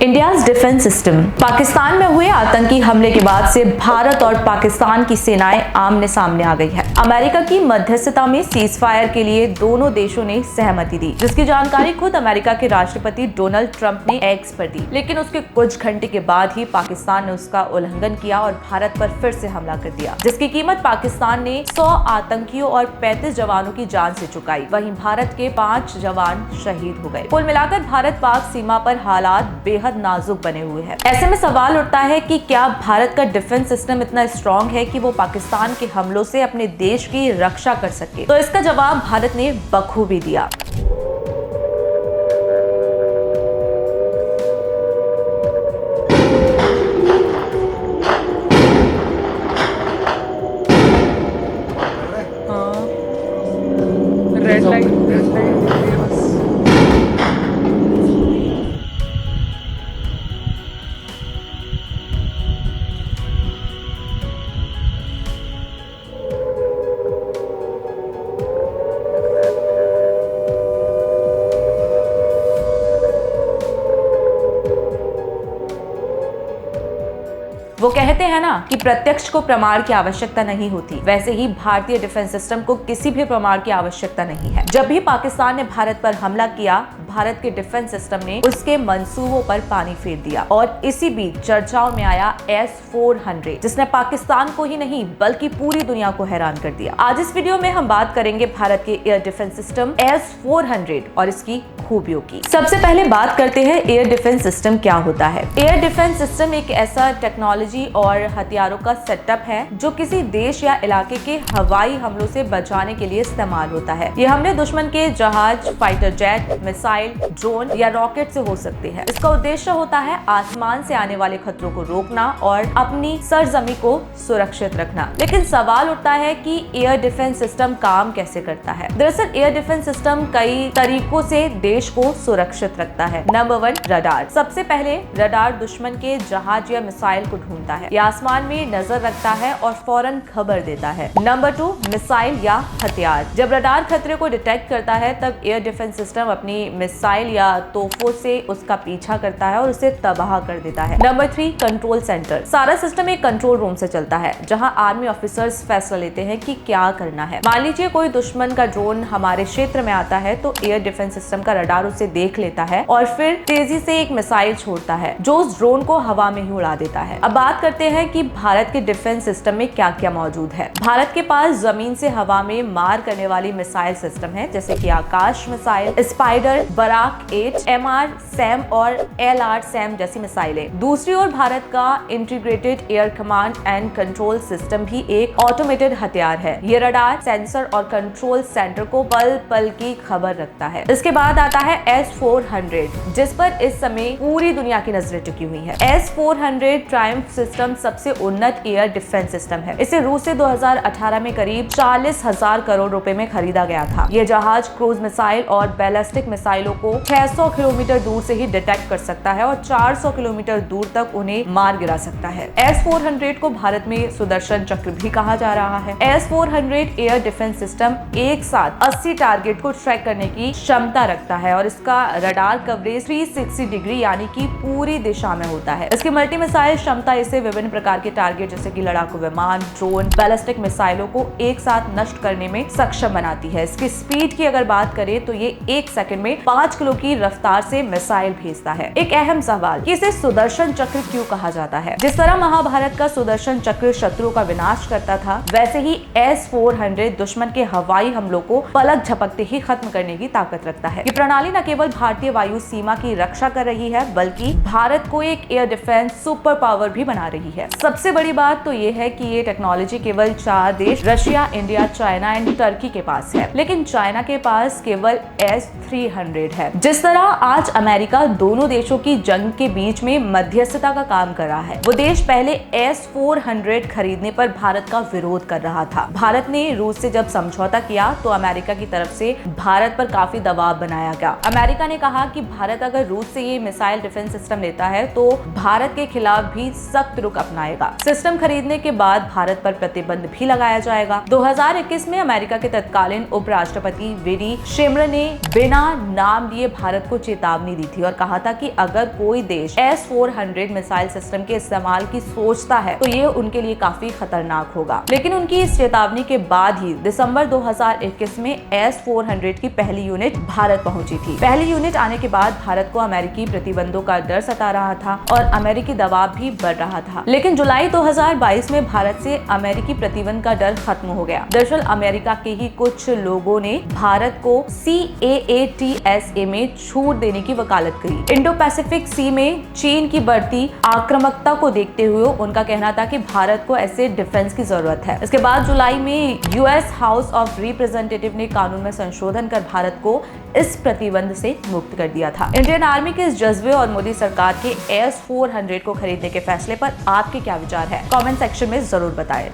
India's defence system. Pakistan में हुए आतंकी हमले के बाद से भारत और पाकिस्तान की सेनाएं आमने सामने आ गई है। अमेरिका की मध्यस्थता में सीज फायर के लिए दोनों देशों ने सहमति दी, जिसकी जानकारी खुद अमेरिका के राष्ट्रपति डोनाल्ड ट्रंप ने एक्स पर दी। लेकिन उसके कुछ घंटे के बाद ही पाकिस्तान ने उसका उल्लंघन किया और भारत पर फिर से हमला कर दिया, जिसकी कीमत पाकिस्तान ने 100 आतंकियों और 35 जवानों की जान से चुकाई। वहीं भारत के 5 जवान शहीद हो गए। कुल मिलाकर भारत पाक सीमा पर हालात बेहद नाजुक बने हुए हैं। ऐसे में सवाल उठता है कि क्या भारत का डिफेंस सिस्टम इतना स्ट्रॉन्ग है कि वो पाकिस्तान के हमलों से अपने देश की रक्षा कर सके? तो इसका जवाब भारत ने बखूबी दिया। रेड लाइट वो कहते हैं ना कि प्रत्यक्ष को प्रमाण की आवश्यकता नहीं होती, वैसे ही भारतीय डिफेंस सिस्टम को किसी भी प्रमाण की आवश्यकता नहीं है। जब भी पाकिस्तान ने भारत पर हमला किया, भारत के डिफेंस सिस्टम ने उसके मंसूबों पर पानी फेर दिया और इसी बीच चर्चाओं में आया S-400, जिसने पाकिस्तान को ही नहीं बल्कि पूरी दुनिया को हैरान कर दिया। आज इस वीडियो में हम बात करेंगे भारत के एयर डिफेंस सिस्टम S-400 और इसकी खूबियों की। सबसे पहले बात करते हैं एयर डिफेंस सिस्टम क्या होता है। एयर डिफेंस सिस्टम एक ऐसा टेक्नोलॉजी और हथियारों का सेटअप है जो किसी देश या इलाके के हवाई हमलों से बचाने के लिए इस्तेमाल होता है। ये हमले दुश्मन के जहाज, फाइटर जेट, मिसाइल, ड्रोन या रॉकेट से हो सकते हैं। इसका उद्देश्य होता है आसमान से आने वाले खतरों को रोकना और अपनी सरजमी को सुरक्षित रखना। लेकिन सवाल उठता है कि एयर डिफेंस सिस्टम काम कैसे करता है। दरअसल एयर डिफेंस सिस्टम कई तरीकों से देश को सुरक्षित रखता है। Number 1, radar. सबसे पहले रडार दुश्मन के जहाज या मिसाइल को ढूंढता है। यह आसमान में नजर रखता है और फौरन खबर देता है। नंबर 2, मिसाइल या हथियार। जब रडार खतरे को डिटेक्ट करता है तब एयर डिफेंस सिस्टम अपनी मिसाइल या तोपों से उसका पीछा करता है और उसे तबाह कर देता है। Number 3, control centre. सारा सिस्टम एक कंट्रोल रूम से चलता है जहां आर्मी ऑफिसर्स फैसला लेते हैं कि क्या करना है। मान लीजिए कोई दुश्मन का ड्रोन हमारे क्षेत्र में आता है तो एयर डिफेंस सिस्टम का रडार उसे देख लेता है और फिर तेजी से एक मिसाइल छोड़ता है जो उस ड्रोन को हवा में ही उड़ा देता है। अब बात करते हैं कि भारत के डिफेंस सिस्टम में क्या क्या मौजूद है। भारत के पास जमीन से हवा में मार करने वाली मिसाइल सिस्टम है, जैसे कि Akash missile, Spyder, Barak 8, MR SAM और LR सैम जैसी मिसाइलें। दूसरी ओर भारत का integrated air command and control system भी एक ऑटोमेटेड हथियार है। ये रडार, सेंसर और कंट्रोल सेंटर को पल पल की खबर रखता है। इसके बाद आता है S-400, जिस पर इस समय पूरी दुनिया की नजरें टिकी हुई है। S-400 ट्रायम्फ सिस्टम सबसे उन्नत एयर डिफेंस सिस्टम है। इसे रूस से 2018 में करीब 40,000 करोड़ रुपए में खरीदा गया था। यह जहाज क्रूज मिसाइल और बैलिस्टिक मिसाइलों को 600 किलोमीटर दूर से ही डिटेक्ट कर सकता है और 400 किलोमीटर दूर तक उन्हें मार गिरा सकता है। S-400 को भारत में सुदर्शन चक्र भी कहा जा रहा है। S-400 एयर डिफेंस सिस्टम एक साथ 80 टारगेट को ट्रैक करने की क्षमता रखता है और इसका रडार कवरेज 360 डिग्री यानी कि पूरी दिशा में होता है। इसकी मल्टी मिसाइल क्षमता इसे विभिन्न प्रकार के टारगेट जैसे कि लड़ाकू विमान, ड्रोन, बैलिस्टिक मिसाइलों को एक साथ नष्ट करने में सक्षम बनाती है। इसकी स्पीड की अगर बात करें तो ये 1 सेकंड में 5 किलो की रफ्तार से मिसाइल भेजता है। एक अहम सवाल कि इसे सुदर्शन चक्र क्यों कहा जाता है। जिस तरह महाभारत का सुदर्शन चक्र शत्रुओं का विनाश करता था, वैसे ही S-400 दुश्मन के हवाई हमलों को पलक झपकते ही खत्म करने की ताकत रखता है। ये प्रणाली न केवल भारतीय वायु सीमा की रक्षा कर रही है बल्कि भारत को एक एयर डिफेंस सुपर पावर भी बना रही है। सबसे बड़ी बात तो ये है कि ये टेक्नोलॉजी केवल 4 देश Russia, India, China and Turkey के पास है, लेकिन चाइना के पास केवल S-300 है। जिस तरह आज अमेरिका दोनों देशों की जंग के बीच में मध्यस्थता का काम कर रहा है, वो देश पहले S-400 खरीदने पर भारत का विरोध कर रहा था। भारत ने रूस से जब समझौता किया तो अमेरिका की तरफ से भारत पर काफी दबाव बनाया गया। अमेरिका ने कहा कि भारत अगर रूस से ये मिसाइल डिफेंस सिस्टम लेता है तो भारत के खिलाफ भी सख्त रुख अपनाएगा। सिस्टम खरीदने के बाद भारत पर प्रतिबंध भी लगाया जाएगा। 2021 में अमेरिका के तत्कालीन उपराष्ट्रपति वीडी शेमर ने बिना ना नाम लिए भारत को चेतावनी दी थी और कहा था कि अगर कोई देश S-400 मिसाइल सिस्टम के इस्तेमाल की सोचता है तो ये उनके लिए काफी खतरनाक होगा। लेकिन उनकी इस चेतावनी के बाद ही दिसंबर 2021 में S-400 की पहली यूनिट भारत पहुंची थी। पहली यूनिट आने के बाद भारत को अमेरिकी प्रतिबंधों का डर सता रहा था और अमेरिकी दबाव भी बढ़ रहा था। लेकिन जुलाई 2022 में भारत से अमेरिकी प्रतिबंध का डर खत्म हो गया। दरअसल अमेरिका के ही कुछ लोगों ने भारत को CAATSA में छूट देने की वकालत करी। इंडो पैसिफिक सी में चीन की बढ़ती आक्रामकता को देखते हुए उनका कहना था कि भारत को ऐसे डिफेंस की जरूरत है। इसके बाद जुलाई में US हाउस ऑफ रिप्रेजेंटेटिव ने कानून में संशोधन कर भारत को इस प्रतिबंध से मुक्त कर दिया था। इंडियन आर्मी के इस जज्बे और मोदी सरकार के S-400 को खरीदने के फैसले पर आपके क्या विचार है? कमेंट सेक्शन में जरूर बताएं।